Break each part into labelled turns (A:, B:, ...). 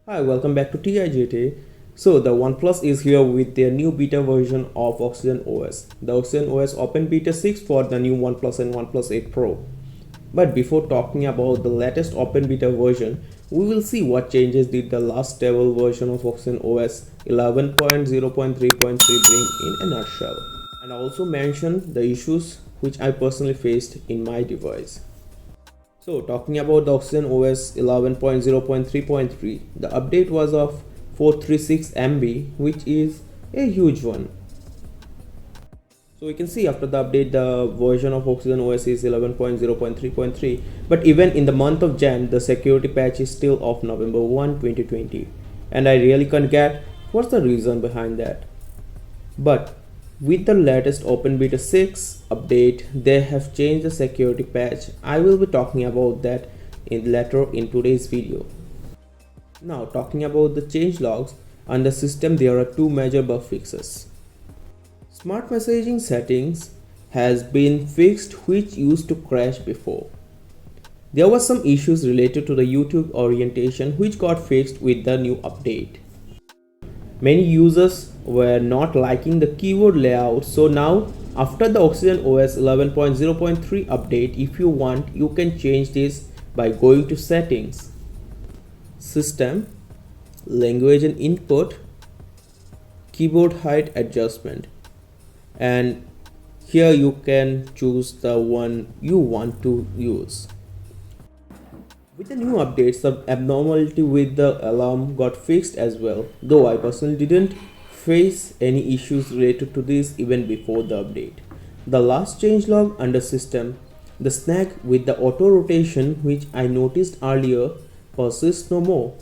A: Hi, welcome back to TIGT. So the OnePlus is here with their new beta version of Oxygen OS. The Oxygen OS Open Beta 6 for the new OnePlus and OnePlus 8 Pro. But before talking about the latest Open Beta version, we will see what changes did the last stable version of Oxygen OS 11.0.3.3 bring in a nutshell. And also mention the issues which I personally faced in my device. So talking about the Oxygen OS 11.0.3.3, the update was of 436 MB, which is a huge one. So we can see after the update the version of Oxygen OS is 11.0.3.3, but even in the month of Jan the security patch is still of November 1, 2020, and I really can't get what's the reason behind that. But with the latest Open Beta 6 update, they have changed the security patch. I will be talking about that later in today's video. Now talking about the change logs, on the system there are two major bug fixes. Smart messaging settings has been fixed which used to crash before. There were some issues related to the YouTube orientation which got fixed with the new update. Many users were not liking the keyboard layout, so now after the Oxygen OS 11.0.3 update, if you want you can change this by going to settings, system, language and input, keyboard height adjustment, and here you can choose the one you want to use. With the new updates, the abnormality with the alarm got fixed as well, though I personally didn't face any issues related to this even before the update. The last changelog under system, the snag with the auto rotation which I noticed earlier persists no more.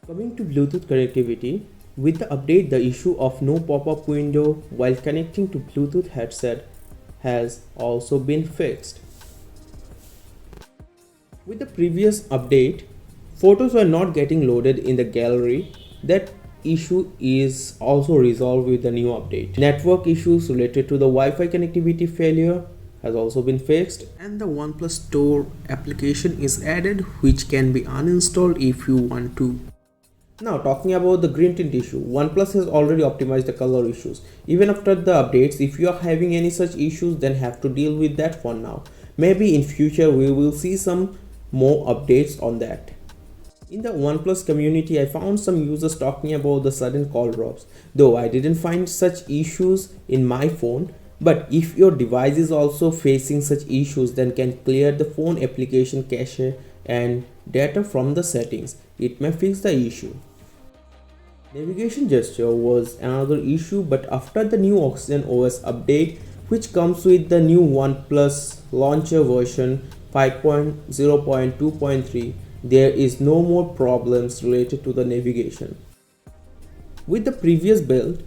A: Coming to Bluetooth connectivity, with the update the issue of no pop-up window while connecting to Bluetooth headset has also been fixed. With the previous update, photos were not getting loaded in the gallery. That issue is also resolved with the new update. Network issues related to the Wi-Fi connectivity failure has also been fixed, and the OnePlus Store application is added which can be uninstalled if you want to. Now talking about the green tint issue, OnePlus has already optimized the color issues. Even after the updates, if you are having any such issues then have to deal with that for now. Maybe in future we will see some more updates on that. In the OnePlus community, I found some users talking about the sudden call drops, though I didn't find such issues in my phone. But if your device is also facing such issues, then can clear the phone application cache and data from the settings. It may fix the issue. Navigation gesture was another issue, but after the new Oxygen OS update, which comes with the new OnePlus launcher version 5.0.2.3, there is no more problems related to the navigation. With the previous build,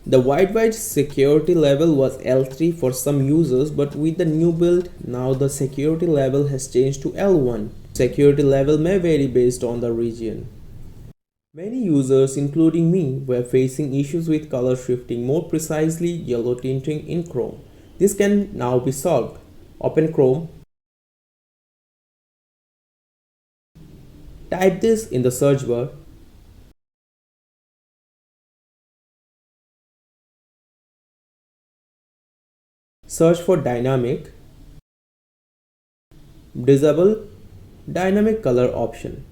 A: the wide security level was L3 for some users, but with the new build, now the security level has changed to L1. Security level may vary based on the region. Many users, including me, were facing issues with color shifting, more precisely yellow tinting in Chrome. This can now be solved. Open Chrome. Type this in the search bar. Search for dynamic. Disable dynamic color option.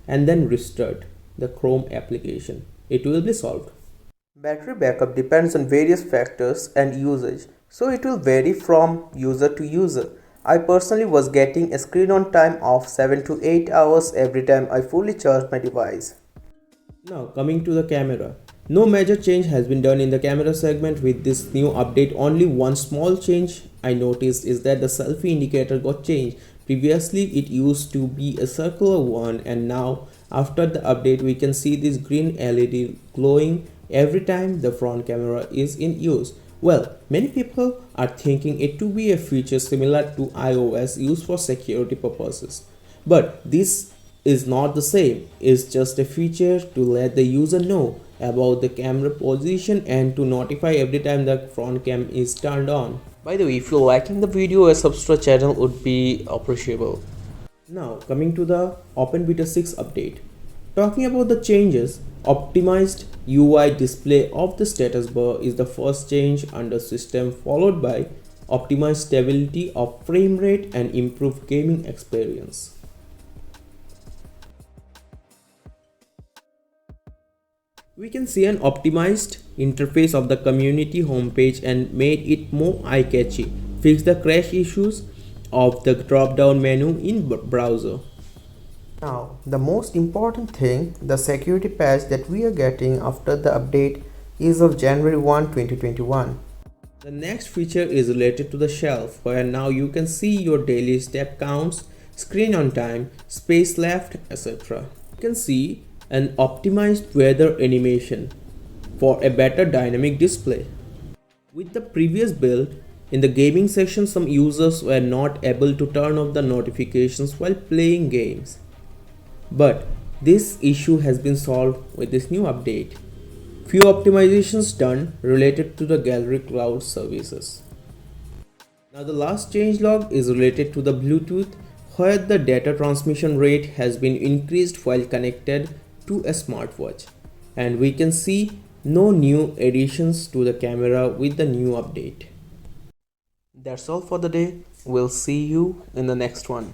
A: And then restart the Chrome application. It will be solved. Battery backup depends on various factors and usage, so it will vary from user to user. I personally was getting a screen on time of 7 to 8 hours every time I fully charged my device. Now coming to the camera. No major change has been done in the camera segment with this new update. Only one small change I noticed is that the selfie indicator got changed. Previously it used to be a circular one, and now after the update we can see this green LED glowing every time the front camera is in use. Well, many people are thinking it to be a feature similar to iOS used for security purposes. But this is not the same. It's just a feature to let the user know about the camera position and to notify every time the front cam is turned on. By the way, if you're liking the video, a subscribe channel would be appreciable. Now coming to the OpenBeta 6 update. Talking about the changes, optimized UI display of the status bar is the first change under system, followed by optimized stability of frame rate and improved gaming experience. We can see an optimized interface of the community homepage and made it more eye-catchy. Fix the crash issues of the drop-down menu in browser. Now, the most important thing, the security patch that we are getting after the update is of January 1, 2021. The next feature is related to the shelf, where now you can see your daily step counts, screen on time, space left, etc. You can see an optimized weather animation for a better dynamic display. With the previous build, in the gaming section some users were not able to turn off the notifications while playing games. But this issue has been solved with this new update. Few optimizations done related to the Gallery Cloud services. Now the last changelog is related to the Bluetooth, where the data transmission rate has been increased while connected to a smartwatch, and we can see no new additions to the camera with the new update. That's all for the day. We'll see you in the next one.